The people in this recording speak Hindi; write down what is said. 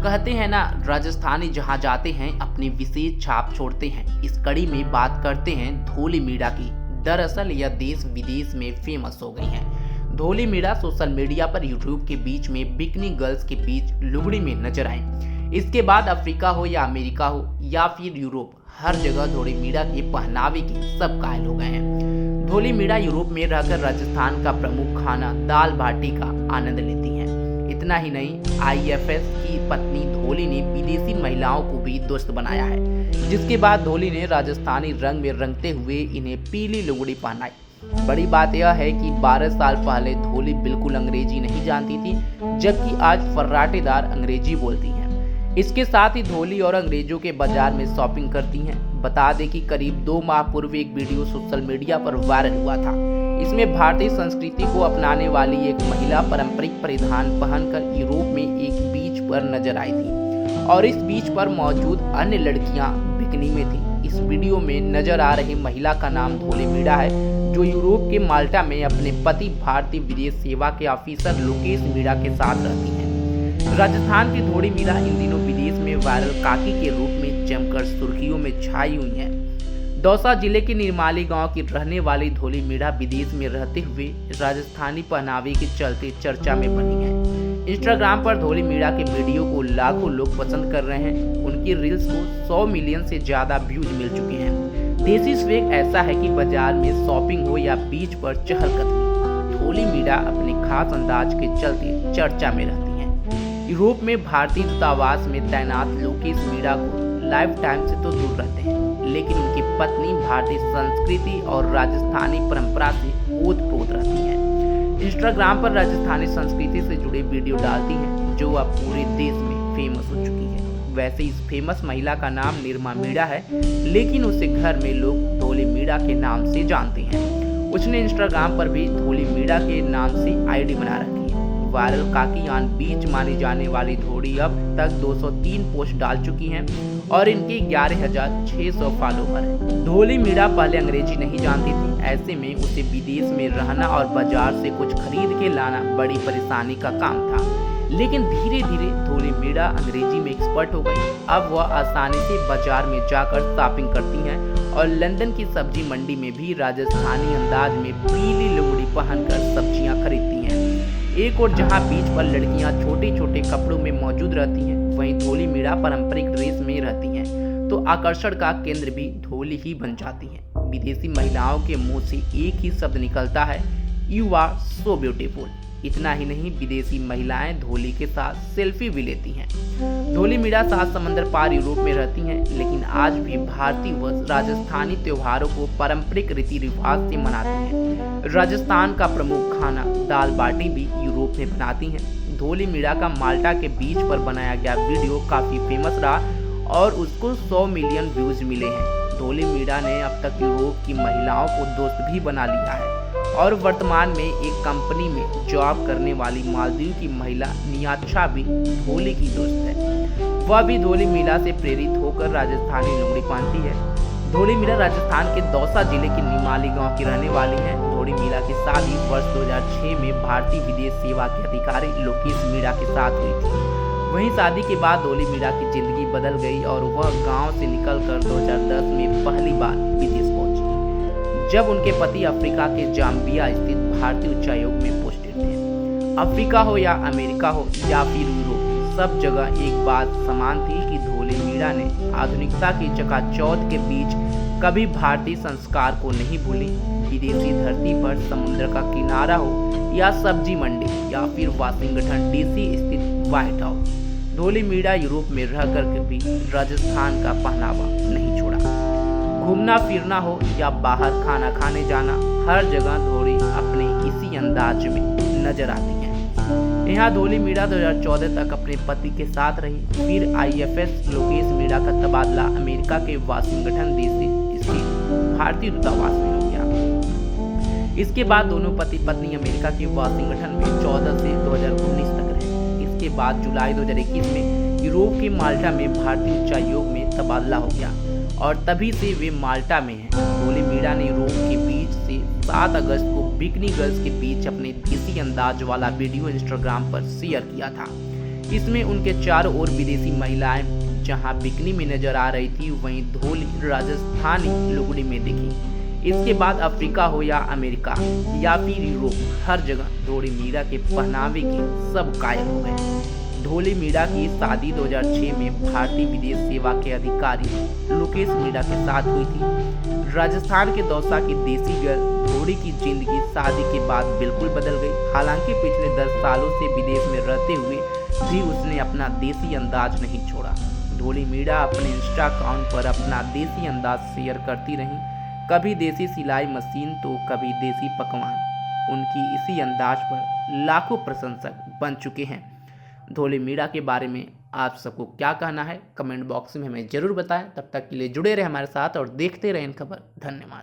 कहते हैं ना, राजस्थानी जहां जाते हैं अपनी विशेष छाप छोड़ते हैं। इस कड़ी में बात करते हैं धोली मीरा की। दरअसल यह देश विदेश में फेमस हो गई हैं। धोली मीरा सोशल मीडिया पर यूट्यूब के बीच में बिकनी गर्ल्स के बीच लुगड़ी में नजर आई। इसके बाद अफ्रीका हो या अमेरिका हो या फिर यूरोप, हर जगह धोली मीरा के पहनावे के सब कायल हो गए हैं। धोली मीरा यूरोप में रहकर राजस्थान का प्रमुख खाना दाल बाटी का आनंद लेती हैं। इतना ही नहीं, आईएफएस की पत्नी धोली ने विदेशी महिलाओं को भी दोस्त बनाया है, जिसके बाद धोली ने राजस्थानी रंग में रंगते हुए इन्हें पीली लुगड़ी पहनाई। बड़ी बात यह है कि 12 साल पहले धोली बिल्कुल अंग्रेजी नहीं जानती थी, जबकि आज फर्राटेदार अंग्रेजी बोलती हैं। इसके साथ ही धोली और अंग्रेजों के बाजार में शॉपिंग करती हैं। बता दें कि करीब 2 माह पूर्व एक वीडियो सोशल मीडिया पर वायरल हुआ था। इसमें भारतीय संस्कृति को अपनाने वाली एक महिला पारंपरिक परिधान पहनकर यूरोप में एक बीच पर नजर आई थी और इस बीच पर मौजूद अन्य लड़कियां बिकनी में थी। इस वीडियो में नजर आ रही महिला का नाम धोली मीरा है, जो यूरोप के माल्टा में अपने पति भारतीय विदेश सेवा के ऑफिसर लोकेश मीरा के साथ रहती हैं। राजस्थान की धोली मीरा इन दिनों विदेश में वायरल काकी के रूप में जमकर सुर्खियों में छाई हुई हैं। दौसा जिले के निर्माली गांव की रहने वाली धोली मीरा विदेश में रहते हुए राजस्थानी पहनावे के चलते चर्चा में बनी है। इंस्टाग्राम पर धोली मीरा के वीडियो को लाखों लोग पसंद कर रहे हैं। उनकी रील्स को 100 मिलियन से ज्यादा व्यूज मिल चुके हैं। देसी स्वेग ऐसा है कि बाजार में शॉपिंग हो या बीच पर चहलकदमी, धोली मीरा अपने खास अंदाज के चलते चर्चा में रहती हैं। यूरोप में भारतीय दूतावास में तैनात लोकेश मीरा को लाइफ टाइम से तो दूर रहते हैं, लेकिन उनकी पत्नी भारतीय संस्कृति और राजस्थानी परंपरा से ओत-प्रोत रहती हैं। इंस्टाग्राम पर राजस्थानी संस्कृति से जुड़े वीडियो डालती हैं, जो अब पूरे देश में फेमस हो चुकी है। वैसे इस फेमस महिला का नाम निर्मा मीरा है, लेकिन उसे घर में लोग धोली मीरा के नाम से जानते हैं। उसने इंस्टाग्राम पर भी धोली मीरा के नाम से आईडी बना रखी है। वायरल काकी ऑन बीच मानी जाने वाली धोली अब तक 203 पोस्ट डाल चुकी हैं और इनके 11,600 फॉलोवर हैं। धोली मीरा पहले अंग्रेजी नहीं जानती थी, ऐसे में उसे विदेश में रहना और बाजार से कुछ खरीद के लाना बड़ी परेशानी का काम था। लेकिन धीरे धीरे धोली मीरा अंग्रेजी में एक्सपर्ट हो गई। अब वह आसानी से बाजार में जाकर शॉपिंग करती हैं और लंदन की सब्जी मंडी में भी राजस्थानी अंदाज में पीली लुगड़ी पहनकर सब्जियां खरीदती हैं। एक और जहां बीच पर लड़कियां छोटे छोटे कपड़ों में मौजूद रहती हैं, वहीं धोली मीरा पारंपरिक ड्रेस में रहती हैं, तो आकर्षण का केंद्र भी धोली ही बन जाती हैं। विदेशी महिलाओं के मुंह से एक ही शब्द निकलता है, यू आर सो ब्यूटीफुल। इतना ही नहीं, विदेशी महिलाएं धोली के साथ सेल्फी भी लेती हैं। धोली मीरा 7 समंदर पार यूरोप में रहती हैं, लेकिन आज भी भारतीय व राजस्थानी त्योहारों को पारंपरिक रीति रिवाज से मनाती हैं। राजस्थान का प्रमुख खाना दाल बाटी भी यूरोप में बनाती हैं। धोली मीरा का माल्टा के बीच पर बनाया गया वीडियो काफी फेमस रहा और उसको 100 मिलियन व्यूज मिले हैं। धोली मीरा ने अब तक यूरोप की महिलाओं को दोस्त भी बना लिया है और वर्तमान में एक कंपनी में जॉब करने वाली मालदीव की महिला नियाच्छा भी धोली की दोस्त है। वह भी धोली मीरा से प्रेरित होकर राजस्थानी लुगड़ी पहनती है। धोली मीरा राजस्थान के दौसा जिले के निमाली गांव की रहने वाली हैं। धोली मीरा की शादी वर्ष 2006 में भारतीय विदेश सेवा के अधिकारी लोकेश मीरा के साथ हुई थी। वहीं शादी के बाद धोली मीरा की जिंदगी बदल गई और वह गांव से निकलकर 2010 में पहली बार विदेश पहुंची, जब उनके पति अफ्रीका के जाम्बिया स्थित भारतीय उच्चायोग में पोस्टेड थे। अफ्रीका हो या अमेरिका हो या फिर यूरोप, सब जगह एक बात समान थी कि धोली मीरा ने आधुनिकता की चकाचौंध के बीच कभी भारतीय संस्कार को नहीं भूली। विदेशी धरती पर समुद्र का किनारा हो या सब्जी मंडी या फिर वाशिंगटन डीसी स्थित व्हाइट हाउस, धोली मीरा यूरोप में रहकर भी राजस्थान का पहनावा नहीं छोड़ा। घूमना फिरना हो या बाहर खाना खाने जाना, हर जगह धोली अपने इसी अंदाज में नजर आती हैं। यहाँ धोली मीरा 2014 तक अपने पति के साथ रही। फिर आईएफएस लोकेश मीरा का तबादला अमेरिका के वाशिंगटन डीसी स्थित भारतीय दूतावास में हो गया। इसके बाद दोनों पति पत्नी अमेरिका के वाशिंगटन में 14 से 2019 तक रहे। इसके बाद जुलाई 2021 में यूरोप के माल्टा में भारतीय उच्चायोग में तबादला हो गया और तभी से वे माल्टा में हैं। धोली मीरा ने यूरोप के बीच से 7 अगस्त को बिकनी गर्ल्स के बीच अपने देसी अंदाज वाला वीडियो इंस्टाग्राम पर शेयर किया था। इसमें उनके चारों ओर विदेशी महिलाएं जहां बिकनी में नजर आ रही थी, वहीं धोली राजस्थानी लुगड़ी में दिखी। इसके बाद अफ्रीका हो या अमेरिका या फिर यूरोप, हर जगह धोली मीरा के पहनावे के सब कायल हो गए। धोली मीरा की शादी 2006 में भारतीय विदेश सेवा के अधिकारी लोकेश मीरा के साथ हुई थी। राजस्थान के दौसा की देसी गर्ल धोली की जिंदगी शादी के बाद बिल्कुल बदल गई। हालांकि पिछले 10 सालों से विदेश में रहते हुए भी उसने अपना देसी अंदाज नहीं छोड़ा। धोली मीरा अपने इंस्टा अकाउंट पर अपना देसी अंदाज शेयर करती रहीं, कभी देसी सिलाई मशीन तो कभी देसी पकवान। उनकी इसी अंदाज पर लाखों प्रशंसक बन चुके हैं। धोली मीरा के बारे में आप सबको क्या कहना है, कमेंट बॉक्स में हमें जरूर बताएं। तब तक के लिए जुड़े रहे हमारे साथ और देखते रहें खबर। धन्यवाद।